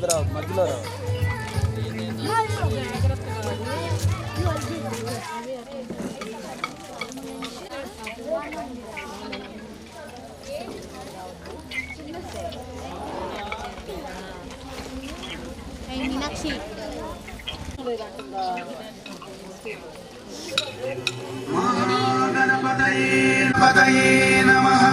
రావు మధ్యలో రావు. మీనాక్షి గణపతయే నమః.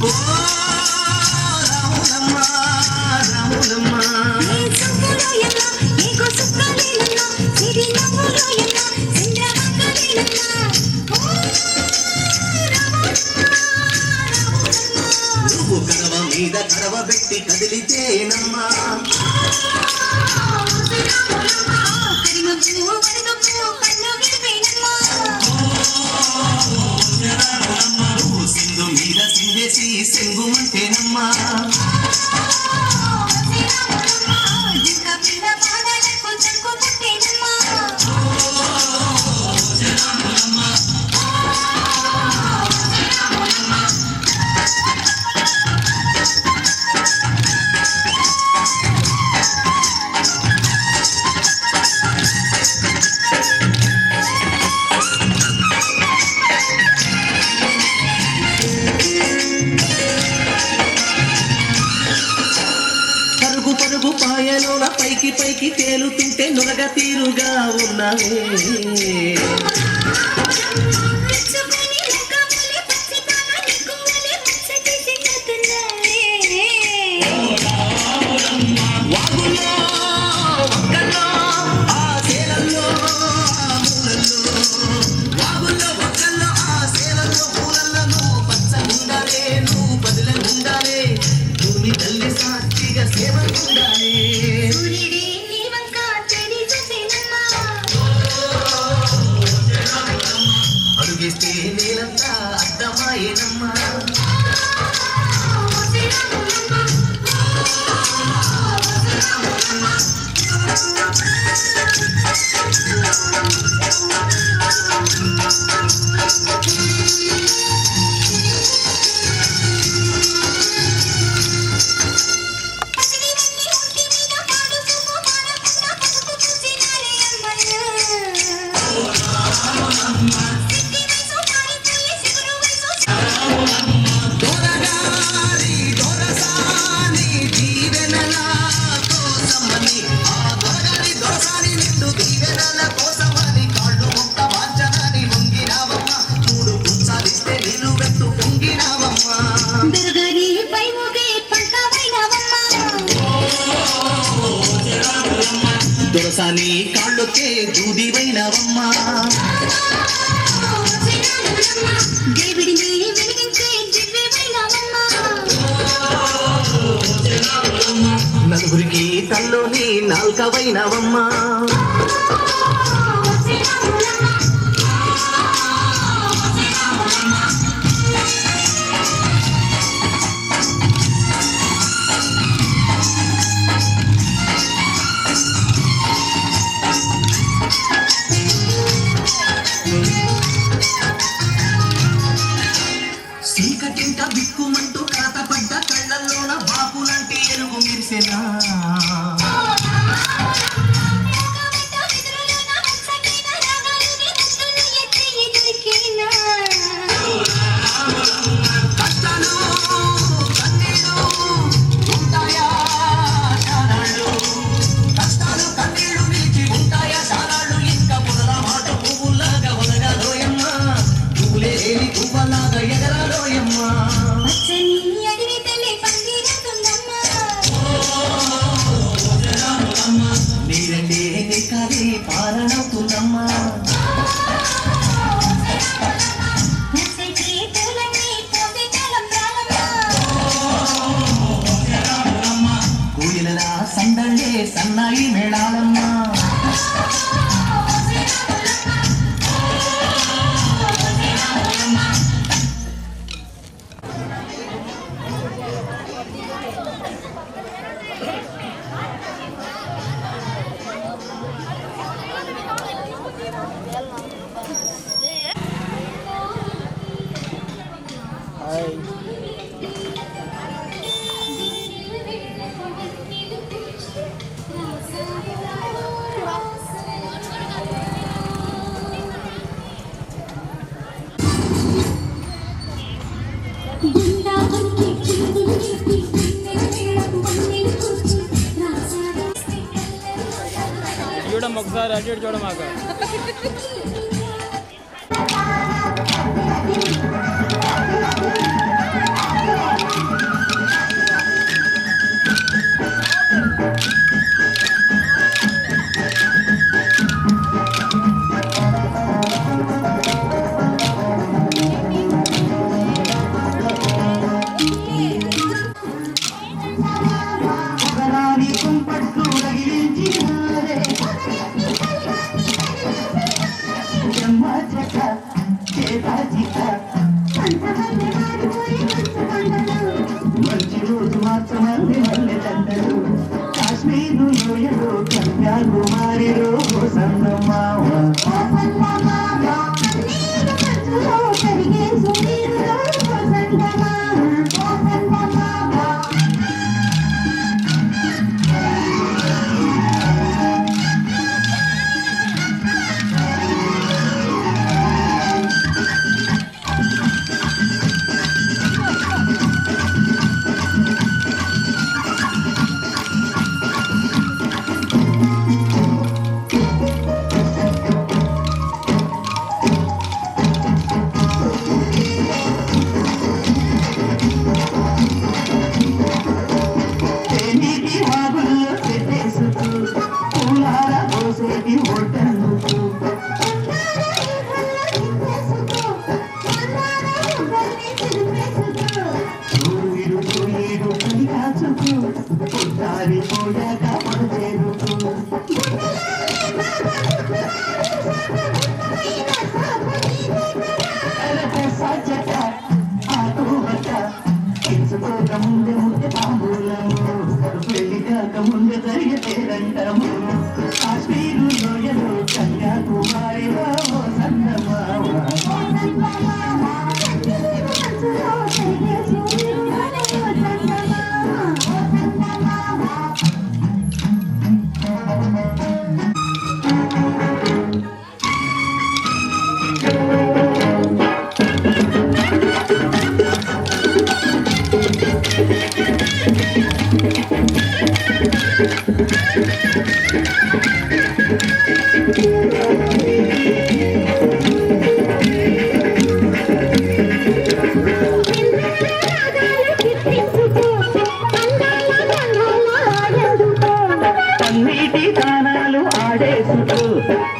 ఓ రాములమ్మ రాములమ్మ నువ్వు కడవ మీద కడవ పెట్టి కదిలితేనమ్మా నువ్వు సింధు మీద సింధేసి సెంగుమంటేనమ్మా పరుగు పాయలోన పైకి పైకి తేలుతుంటే నురగ తీరుగా ఉన్నావే వాగుల్లో ఒక్కల్లో ఆ సేలల్లో ఆ మూలల్లో వాగుల్లో ఒక్కల్లో ఆ సేలల్లో మూలల్లో నువ్వు పచ్చగుండాలే నువ్వు బదులగుండాలే భూమి తల్లి సాక్షిగా సేవకుండాలే అడుగేస్తే నేలంతా అర్థమాయేనమ్మా దొరసాని కాళ్ళొకే దూదివైనవమ్మా నలుగురికి తల్లోని నాల్కవైనవమ్మా చీకటింట బిక్కుమంటూ కలతపడ్డ కళ్ళల్లోన బాపులంటి ఎరుగు మిరిసెనా కష్టాలు కన్నీళ్ళు ఉంటాయా శానాళ్ళు కష్టాలు కన్నీళ్ళు నిలిచి ఉంటాయా శానాళ్ళు ఇంకా పునర మాట పువ్వులాగా ఒలగాలోయమ్మా పువ్వులేని పువ్వలాగా ఎగరాలోయమ్మా నీరండే నీకాలి పారణవుతుందమ్మా కూలిలా సందళ్ళే సన్నాయి మేళాలమ్మా చూడమ్మ ఒకసారి అటు ఇటు చూడమాక మంచి రోజు మాత్రమంది మల్లె దండలు కాశ్మీరు లోయలో కన్యాకుమారిలో సంగమావ ముందే ముందే తాంబూలము పెళ్లి కాక ముందే జరిగితే రంగము కాశ్మీరు లోయలో కన్యాకుమారిలో సంగమావ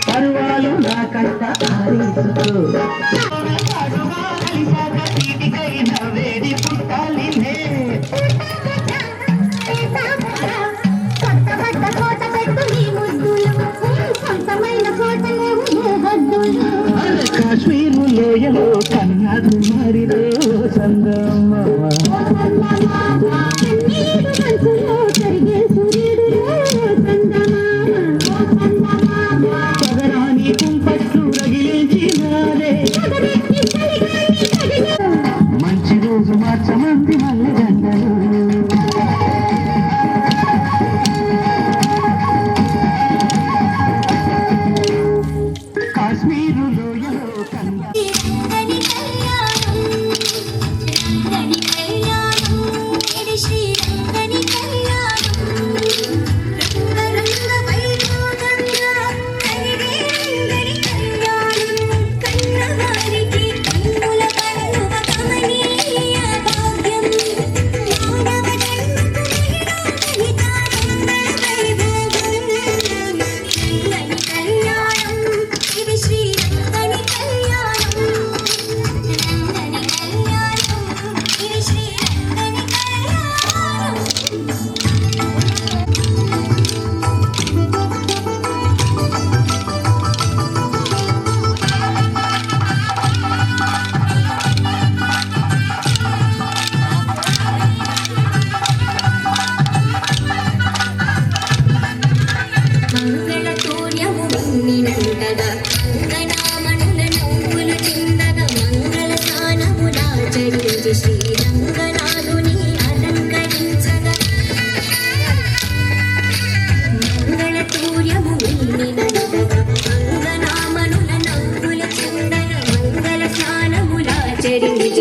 పరువాలు నా కంట ఆరేసుకో వేడి పుట్టాలి కాశ్మీరు లోయలో కన్యాకుమారిలో సంగమావ మంచి రోజు మార్చమంది మల్లె దండలు కాశ్మీరు లోయలో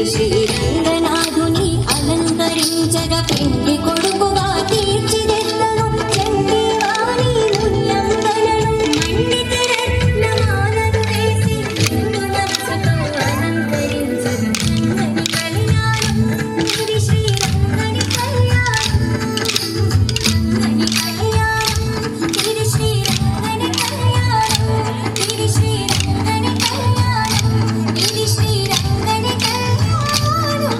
శ్రీరంగనాథుని అలంకరించగ పెళ్లి కొడుకుగా తీర్చిదిద్దను చండి వాణి ముల్యంగలను మండిత రత్నమాలను వేసి నమసుతో అలంకరించగ రంగని కళ్యాణం ఇది శ్రీరంగని కళ్యాణం రంగని కళ్యాణం ఇది శ్రీరంగని కళ్యాణం ఇది శ్రీరంగని కళ్యాణం ఇది శ్రీరంగని కళ్యాణం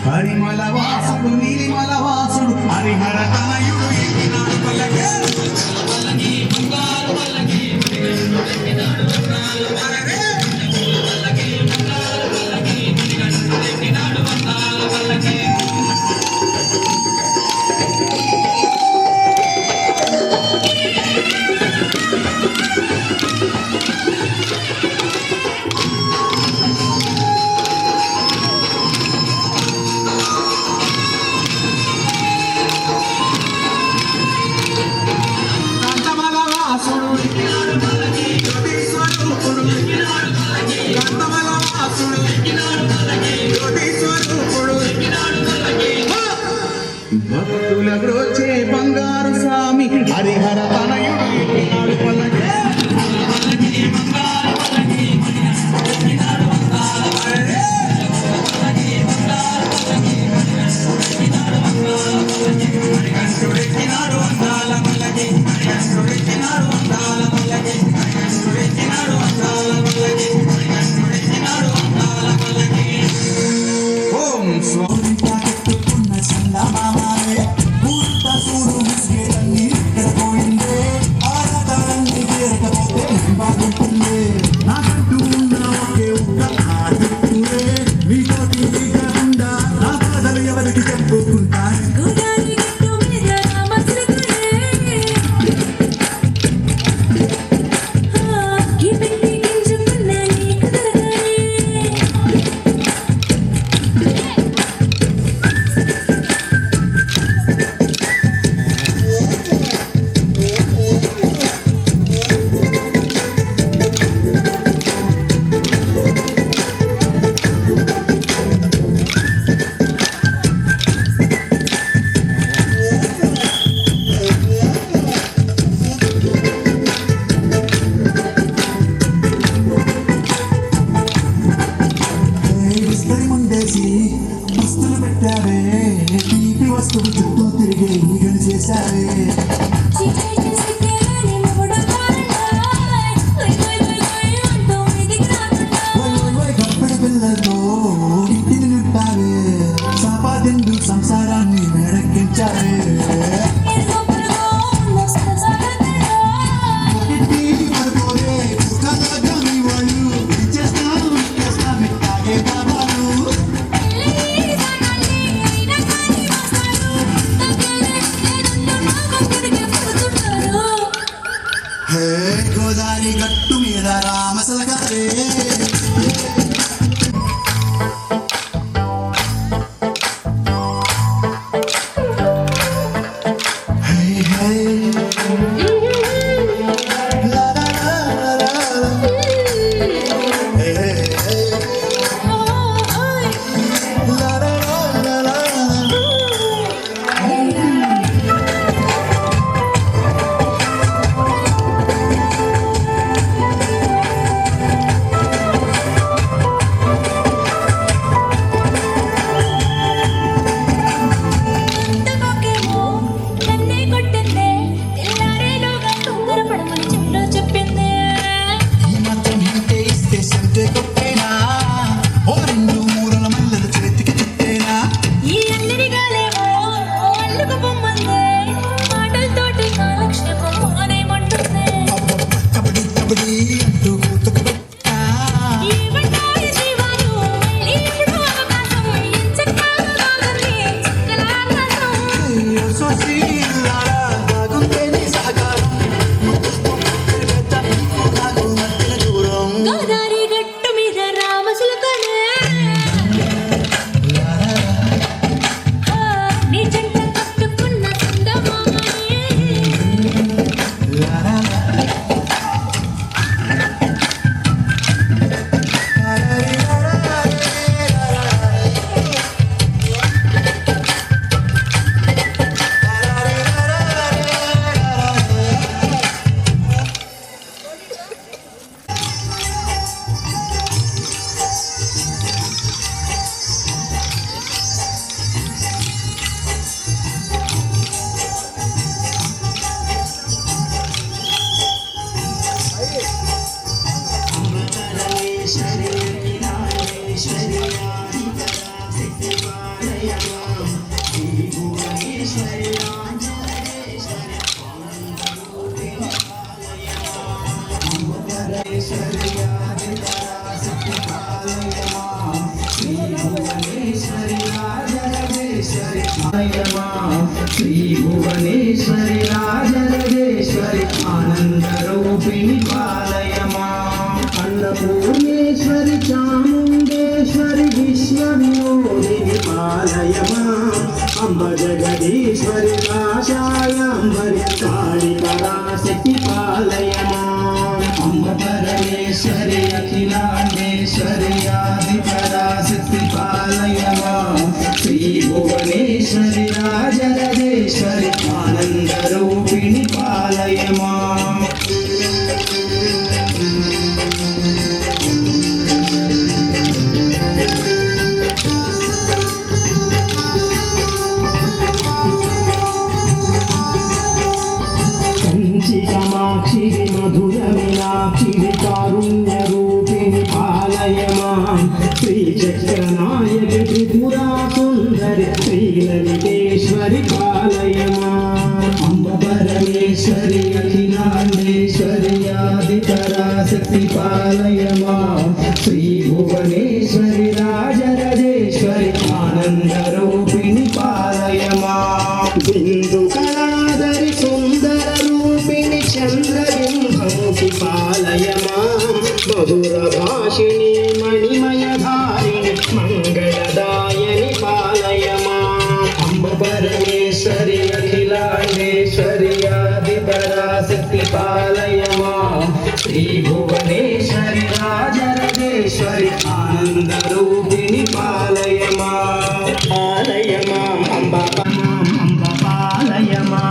హరిమల వాసుడు నీలిమల వాసుడు హరిహర తనయుడు ఎక్కినాడు పల్లకి భక్తుల గ్రోచే బంగారు స్వామి హరిహర తనయుడు ఎక్కినాడు పల్లకి ఓం స్వామి తాకెత్తుకున్న సందమామాలే పూర్త చూడు ముసుగేలన్నీ ఇక్కడ పోయిందే ఆరాధారాన్ని చేరకపోతే బాగుంటుంది నాకంటూ ఉన్న ఒకే ఒక్క ఆదిత్యుడే మీతోటి కాకుండా నా బాధలు ఎవరికి చెప్పుకుంటాను గోదావరి గట్టు మీద రామచిలకలే ఈ పెట్టి గింజుకున్న నీకు దొరకలే విస్తరి ముందేసి వస్తువులు పెట్టావే తీపి వస్తువు చుట్టూ తిరిగి ఈగలు చేశావే చిట్టి సిక్కేని మొగుడు కారణాయ్ వై అంటూ మీదికి రాకుండా గప్పడి పిల్లలతో ఇంటిని నింపావే సంపాదిండు సంసారాన్ని మేడెక్కించావే ఎరుగో పొరుగో ఉన్న సరసాగతరా ఒకటి పడుకోరే పుస్తకాలుగా మీ వాళ్ళు ఇచ్చేస్తాను ఇట్టాగే బాబాలు పెళ్ళి దానాల్ని అయినా కానీ వస్తారు తగ్గలే లేదంటూ నా భక్తుడికి పుడుతున్నారు హే గోదావరి గట్టు మీద రామసలగారే శ్రీ భువనేశ్వరి రాజరాజేశ్వరి ఆనంద రూపిణి పాలయమా అన్నపూర్ణేశ్వరి చాముండేశ్వరి విశ్వ వినోదిని పాలయమా అంబ జగదీశ్వరి కాషాయాంబరి కాళి పరాశక్తి పాలయమా అంబ పరమేశ్వరి అఖిలాండేశ్వరి ఆది పరాశక్తి పాలయమా శ్రీ భువనేశ్వరి రాజరాజేశ్వరి ఆనంద రూపిణి పాలయమా కంచి కామాక్షిరి మధుర మీనాక్షిరి కారుణ్య రూపిణి పాలయమా శ్రీ చక్రనాయకి త్రిపురా సుందరి శ్రీ లలితేశ్వరి పాలయమా అంబ పరమేశ్వరి అఖిలాండేశ్వరి ఆది పరాశక్తి పాలయమా శ్రీ భువనేశ్వరి రాజరాజేశ్వరి ఆనంద రూపిణి పాలయమా బిందు కళాధరి సుందర రూపిణి చంద్రబింబముఖి పాలయమా మధుర భాషిణి మణిమయ ధారిణి మంగళదాయని పాలయమా అంబ పరమేశ్వరి అఖిలాండేశ్వరి ఆది పరాశక్తి పాలయమా శ్రీ భువనేశ్వరి రాజరాజేశ్వరి ఆనంద రూపిణి పాలయమా పాలయమా అంబ అంబ పాలయమా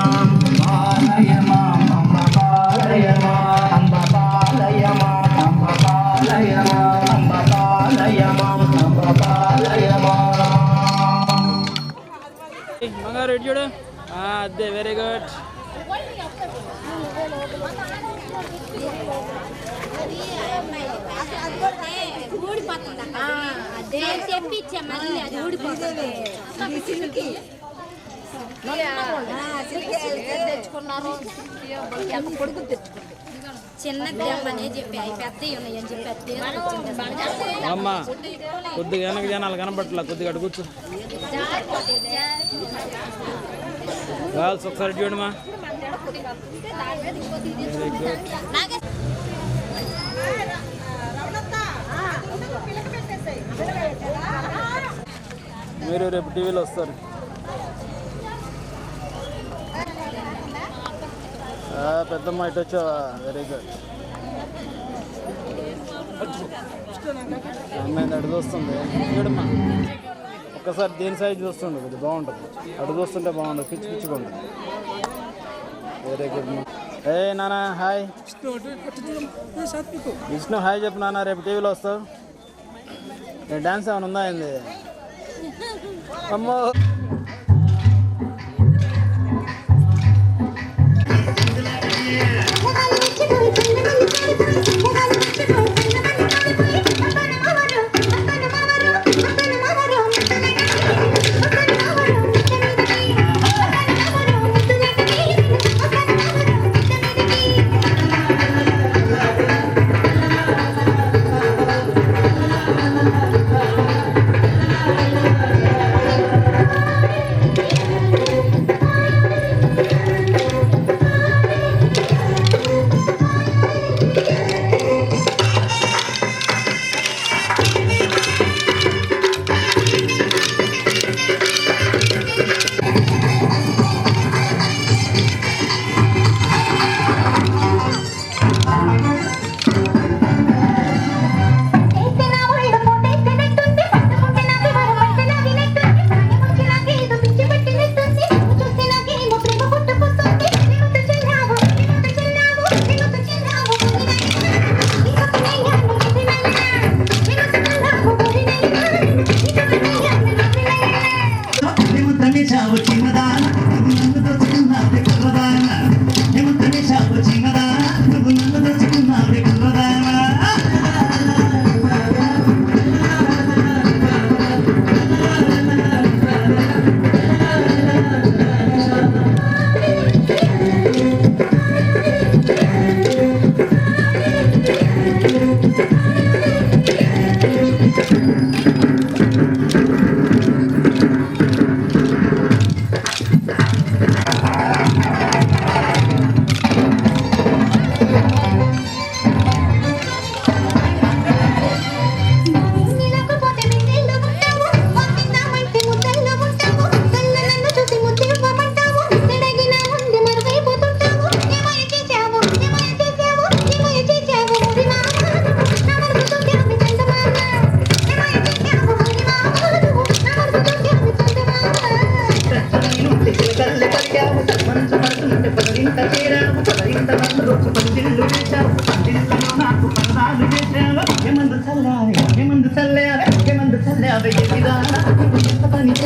పాలయమా అంబ పాలయమా అంబ పాలయమా అంబ పాలయమా అంబ పాలయమా అంబ పాలయమా బంగారు ఇటు చూడు అదే వెరీ గుడ్. అదే తెప్పించా మళ్ళీ అది ఊడిపోతుంది. తెచ్చుకున్నారు చిన్న గ్రామనే చెప్పి అవి పెద్దవి ఉన్నాయని చెప్పి అమ్మ కొద్దిగా వెనక జనాలు కనపట్లా, కొద్దిగా అటు కూర్చో. గర్ల్స్ ఒకసారి చూడమ్మా. Very good. మీరు రేపు టీవీలో వస్తారు. పెద్దమ్మ ఇటు వచ్చావా? Very good. అమ్మాయి అటు చూస్తుంది చూడమ్మా. ఒక్కసారి దేని సైజ్ చూస్తుండే ఇది బాగుంటుంది, అటు చూస్తుంటే బాగుంటుంది, పిచ్చి పిచ్చిగా ఉంటుంది. వెరీ గుడ్ మా. ఏ నాన్న హాయ్. విష్ణు హాయ్ చెప్పు నాన్న, రేపు టీవీలో వస్తావు. నేను డ్యాన్స్ ఏమైనా ఉందా ఏంది? అమ్మో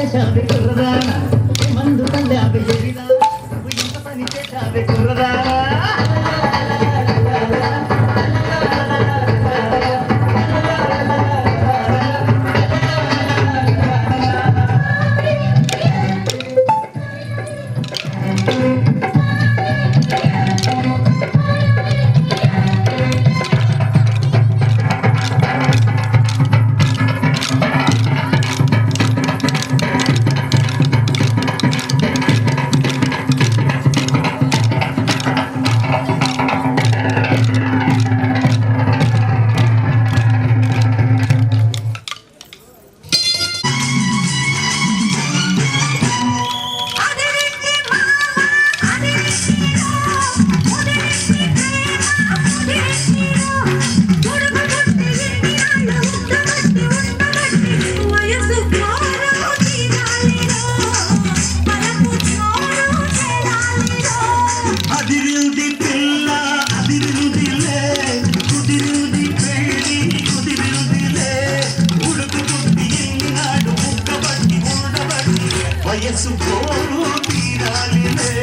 చేశావే కుర్రదానా మందు తండావే జరిదా ఎంత పని చేశావే కుర్రదానా వయసు కోరు తీరాలిలే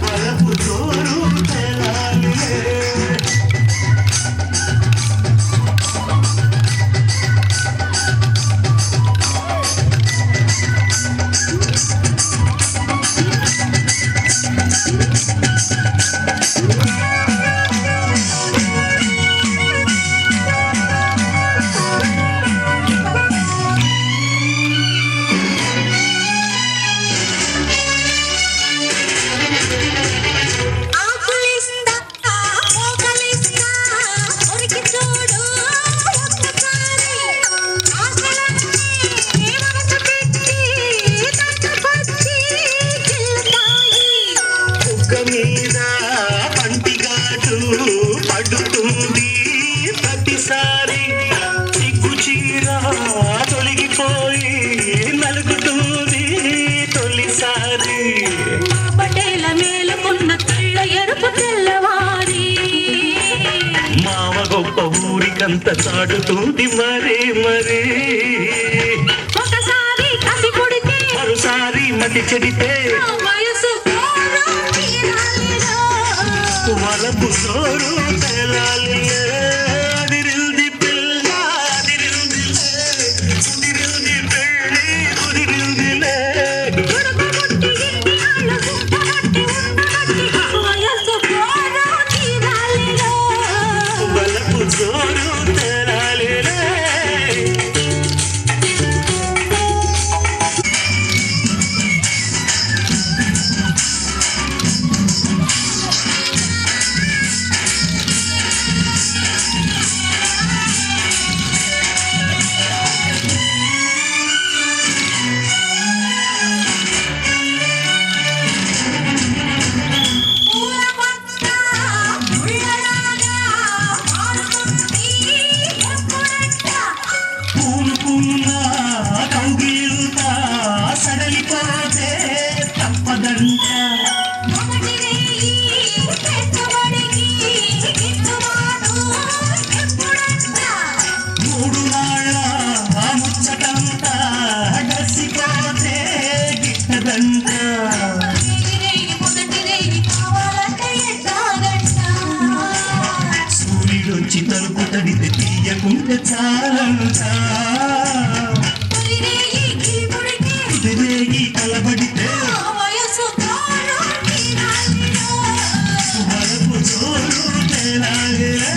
వలపు తోరు తెలాలిలే మీద పంటిగాటు పడుతుంది ప్రతిసారి సిగ్గు చీర తొలగిపోయి నలుగుతుంది తొలిసారి పటేల మేలుకున్న తెల్ల ఎరుపు తెల్లవారి మావ గొప్ప ఊరికంత చాటుతుంది మరే మరే ఒకసారి కసి పొడితే మరోసారి మతి చెడితే వయసు వలపు సోరు తెలాలిలే అదిరింది పిల్ల అదిరిందిలే కుదిరింది పెళ్ళి కుదిరిందిలే వలపు సోరు తెలాలిలే సడలిపోతే తప్పదంట మూడు నాళ్ళ ముచ్చటంతా గసిపోతే గిట్టదంట సూర్యుడొచ్చి తలుపు తడితే తీయకుంటే చాలంట కుదిరేగి కలబడితే వలపు చోరు తెలాలిలే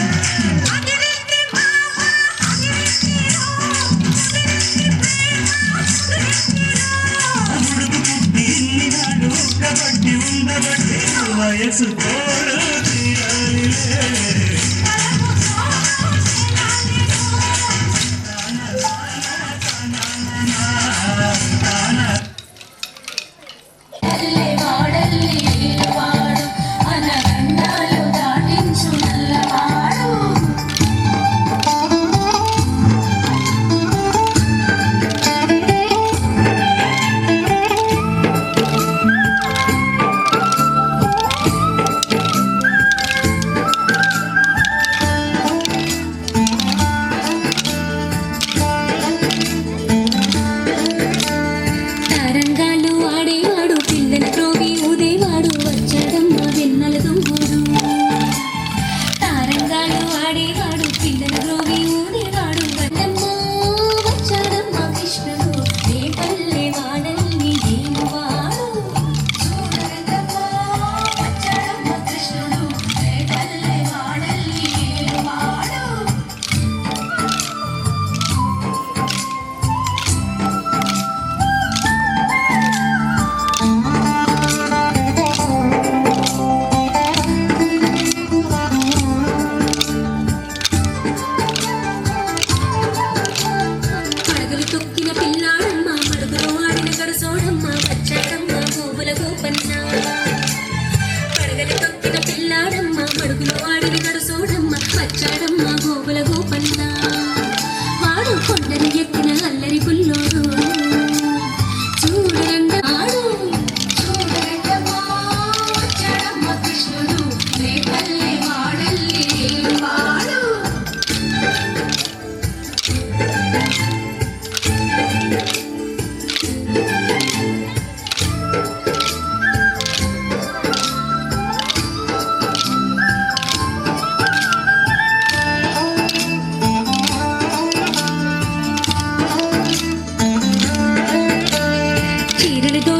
ఉండబట్టి ఉండబట్టి వయసు కోరు తీరాలిలే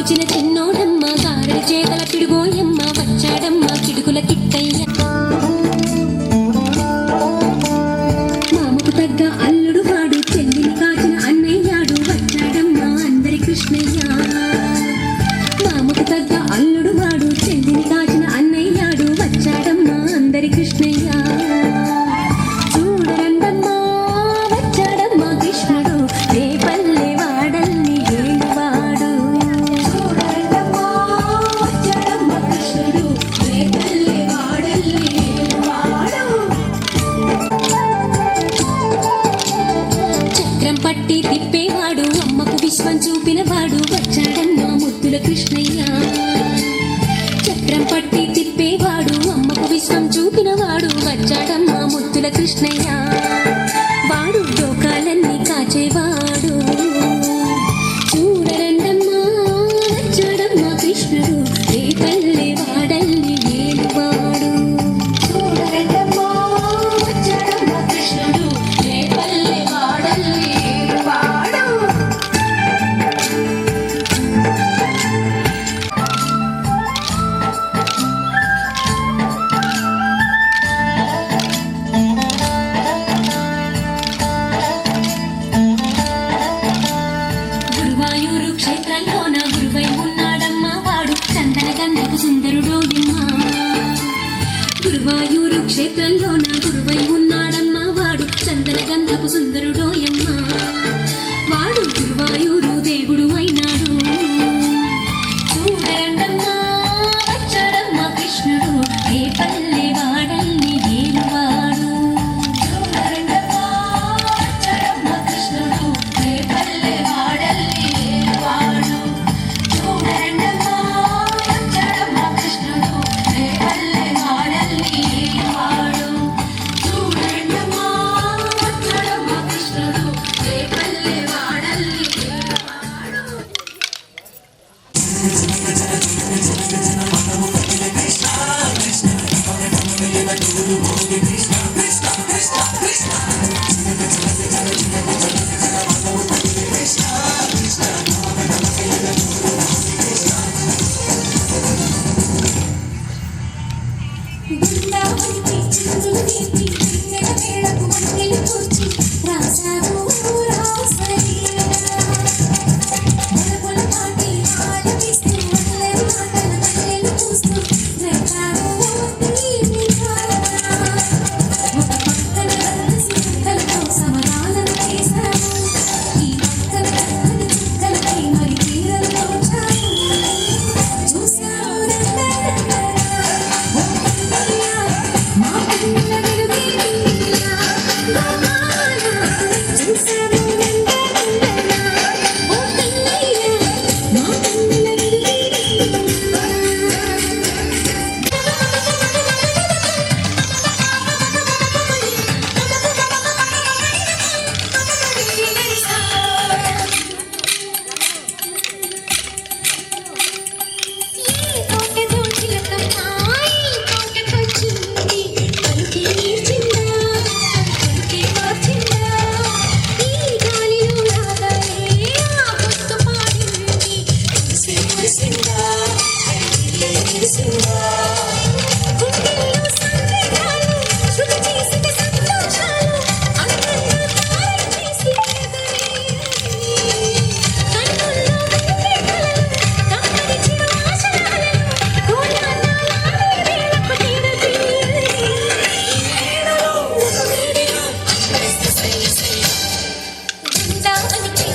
కూర్చిన చిన్నోడమ్మ గారెల చేతల పిడుగోయమ్మ వచ్చాడమ్మ కిడుకుల కిట్టయ్య మామకు తగ్గ అల్లుడు వాడు చెల్లిని కాచిన అన్నయ్యాడు వచ్చాడమ్మ అందరి కృష్ణయ్య మామకు తగ్గ అల్లుడు వాడు చెల్లిని కాచిన అన్నయ్యాడు వచ్చాడమ్మ అందరి కృష్ణయ్య చూడరండమ్మా వచ్చాడమ్మ కృష్ణుడు ఏ పల్లె వాడల్ని ఏలువాడు చూడరండమ్మా వచ్చాడమ్మ కృష్ణుడు ఏ పల్లె వాడల్ని ఏలువాడు చక్రం పట్టి తిప్పేవాడు అమ్మకు విశ్వం చూపినవాడు వచ్చాడమ్మ ముద్దుల కృష్ణయ్య చక్రం పట్టి తిప్పేవాడు అమ్మకు విశ్వం చూపినవాడు వచ్చాడమ్మ ముద్దుల కృష్ణయ్య వాడు లోకాలన్నీ కాచేవాడు చూడరండమ్మా వచ్చాడమ్మ కృష్ణుడు ఏ పల్లె వాడల్ని ఏలువాడు చూడరండమ్మా వచ్చాడమ్మ కృష్ణుడు ఏ పల్లె వాడల్ని ఏలువాడు గురువాయూరు క్షేత్రంలోన గురువై ఉన్నాడమ్మ వాడు చందన గంధపు సుందరుడోయమ్మ గురువాయూరు క్షేత్రంలోన గురువై ఉన్నాడమ్మ వాడు చందన గంధపు సుందరుడోయమ్మ వాడు గురువాయూరు దేవుడు అయినాడు చూడరండమ్మా వచ్చాడమ్మ కృష్ణుడు ఏ పల్లె వాడల్ని ఏలువాడు చూడరండమ్మా వచ్చాడమ్మ కృష్ణుడు ఏ పల్లె వాడల్ని ఏలువాడు చూడరండమ్మా వచ్చాడమ్మ కృష్ణుడు ఏ పల్లె వాడల్ని ఏలువాడు చూడరండమ్మా వచ్చాడమ్మ కృష్ణుడు ఏ పల్లె వాడల్ని ఏలువాడు బృందావనికి చిందులు నేర్పి నెలవేళకు వంటలు కూర్చి రాసావు రాసలీలా పొలపొల మాటి ఆలపిస్తూ అల్లరి మాటల మల్లెలు చూస్తూ రేపావు దీపికా ఒక పక్కన కలిసి చుక్కలతో సమగానం చేశావు ఈ పక్కన కక్కని చుక్కలపై మరి తీరంలో చావు చూశావు మా పిల్ల వెలుగేలా చూశావు ఓ పిల్లయ్య మా పిల్ల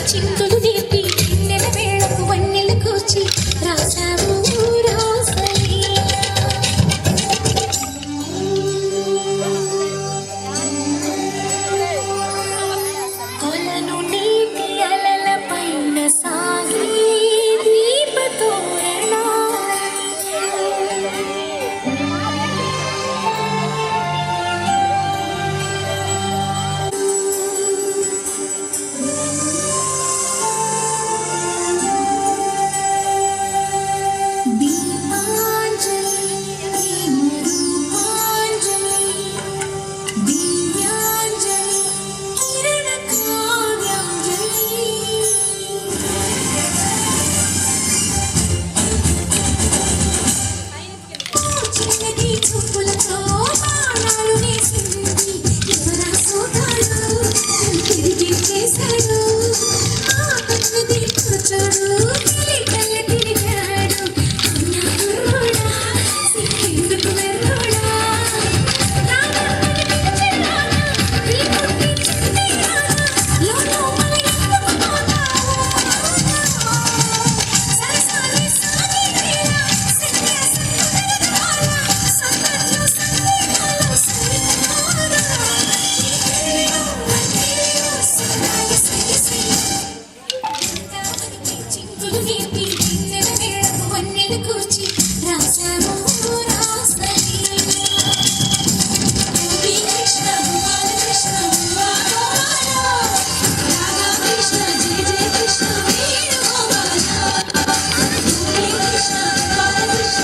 చిందులు నేర్పి నెలవేళకు వన్నెలు కూర్చి రాసావు రాసలీలా రాసులు నేర్పి వెన్నెల వేళకు వన్నెలు కూర్చి రాశాను రాసలి కృష్ణ బాలకృష్ణ రాధా కృష్ణ జయ జయ కృష్ణ వేణుగోపాల కృష్ణ బాలకృష్ణ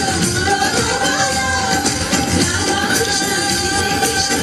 రాధా కృష్ణ జయ జయ కృష్ణ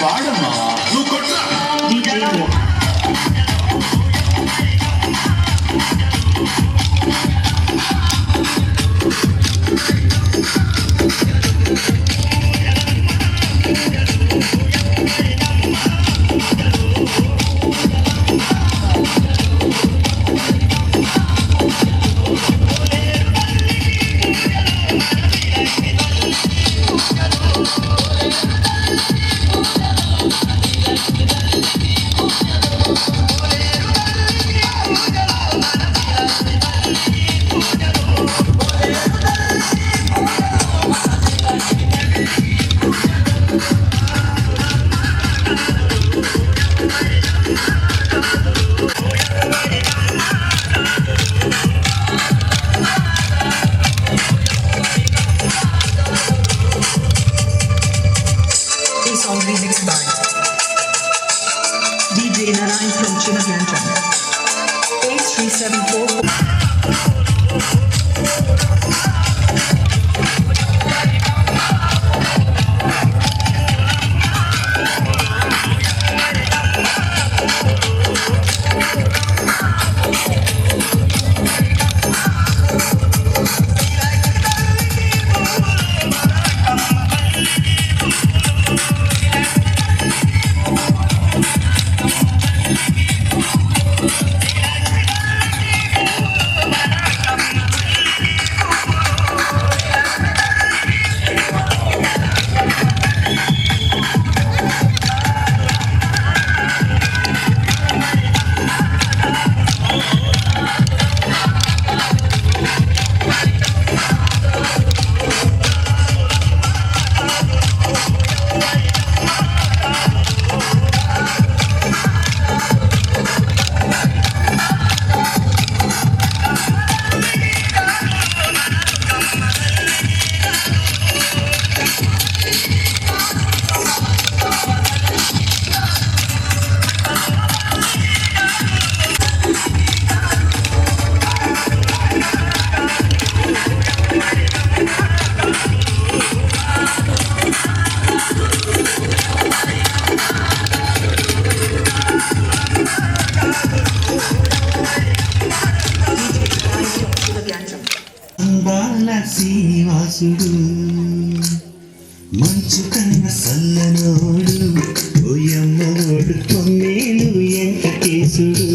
పాడమ్మా నువ్వు కొట్రా మంచు కన్న సల్లనోడు ఓయమ్మోడు కొన్నేలు వెంకటేశుడు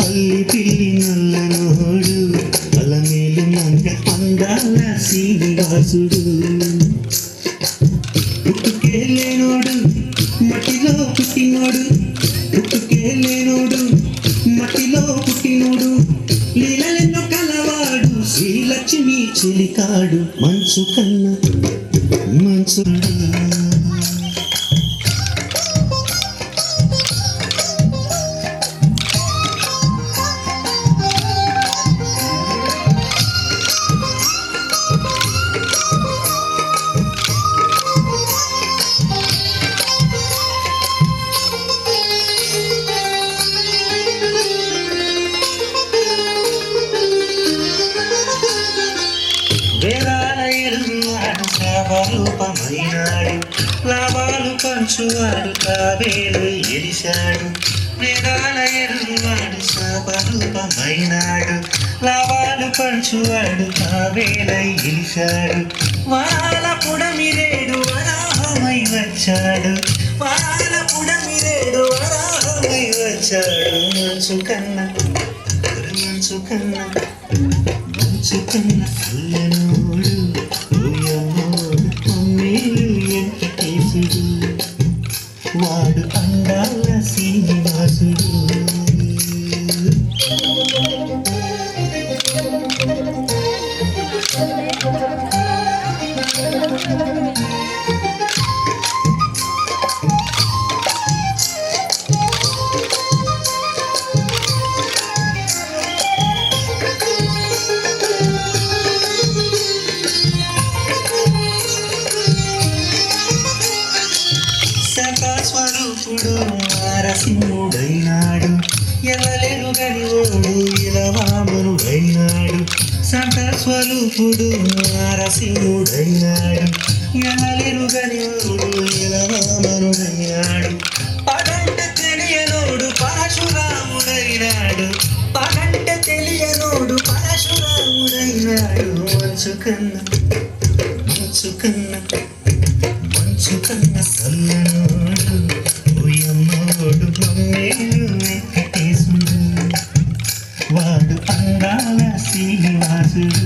అల్లి పిల్లి నల్లనోడు అలమేలు మంగ అందాల శ్రీనివాసుడు పుట్టుకే లేనోడు మట్టిలో పుట్టినోడు పుట్టుకే లేనోడు మట్టిలో పుట్టినోడు లీలెన్నో కలవాడు శ్రీలక్ష్మి చెలికాడు మంచు కన్న మంచుడు వేదాల ఎరువాడు శాపరూపమైనాడు లాభాలు పంచువాడు తావేలు ఎలిశాడు వేదాల ఎరువాడు శాపరూపమైనాడు లాభాలు పంచువాడు తావేలై ఎలిశాడు వాళ్ళ పుడమిరేడు వరాహమై వచ్చాడు వాళ్ళ పుడమిరేడు వరాహమై వచ్చాడు మంచు కన్నా మంచు కన్నా మంచు కన్న సల్లనోడు ఓయమ్మోడు కొన్నేలు వెంకటేశుడు వాడు అందాల శ్రీనివాసుడు స్వరూపుడు నరసింహుడైనాడు ఎలలేరు గనివోడు ఇలవామనుడైనాడు సంత స్వరూపుడు నరసింహుడైనాడు ఎలలేరు గనివోడు ఇలవామనుడైనాడు పగంట తెలియనోడు పరశురాముడైనాడు పగంట తెలియనోడు పరశురాముడైనాడు మంచు కన్న మంచు కన్న మంచు కన్న సల్లనోడు ఓయమ్మోడు కొన్నేలు వెంకటేశుడు వాడు అందాల శ్రీనివాసుడు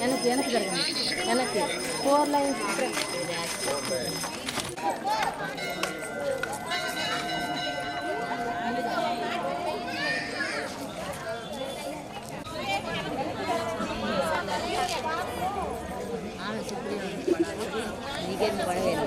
వెనక్కి జరగండి వెనక్కి 4 లైన్స్ నీకేం పడవేది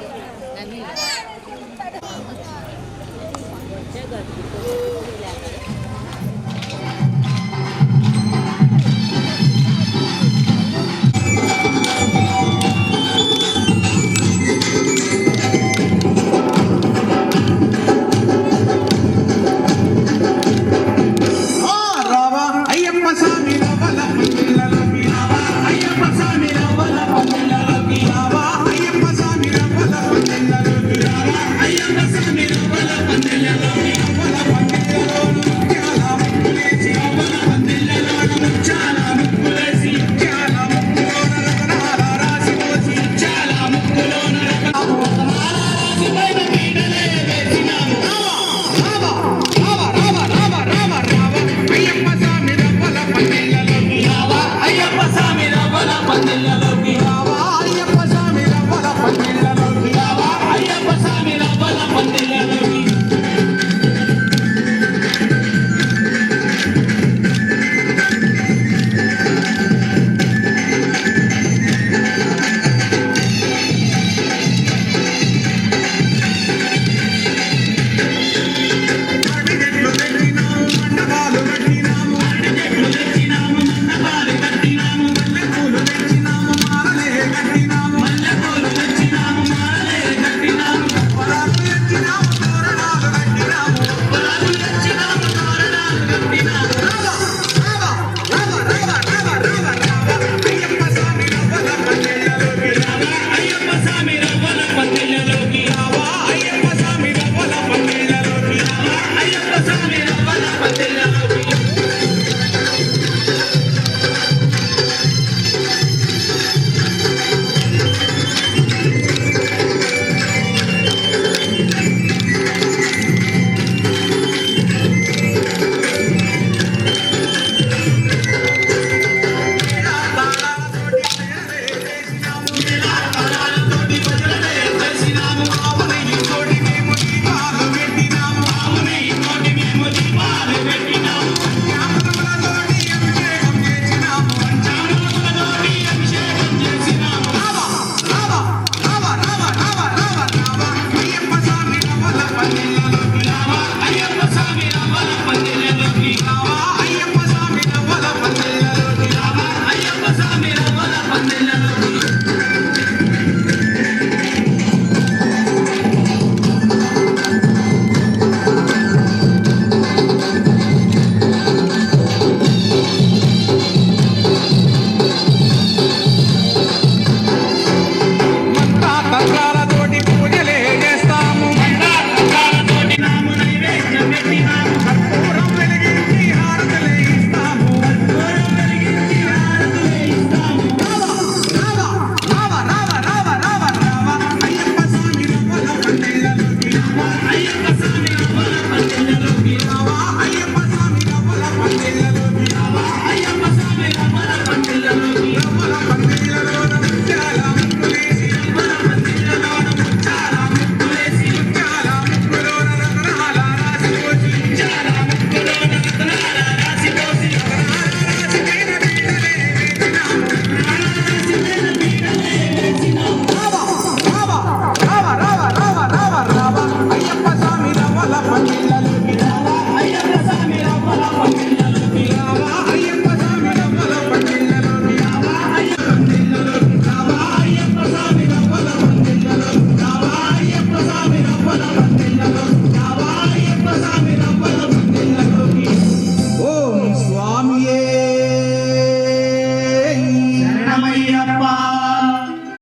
అయ్యప్ప స్వామి రవ్వల పందిళ్ళలోకి రావా అయ్యప్ప స్వామి రవ్వ పుల్లొచ్చినావు తోరణాలు కట్టినావు అయ్యప్ప స్వామి రవ్వల పందిళ్ళలోకి రావా అయ్యప్ప స్వామి రవ్వల పందిళ్ళలోకి రావా అయ్యప్ప స్వామి రవ్వల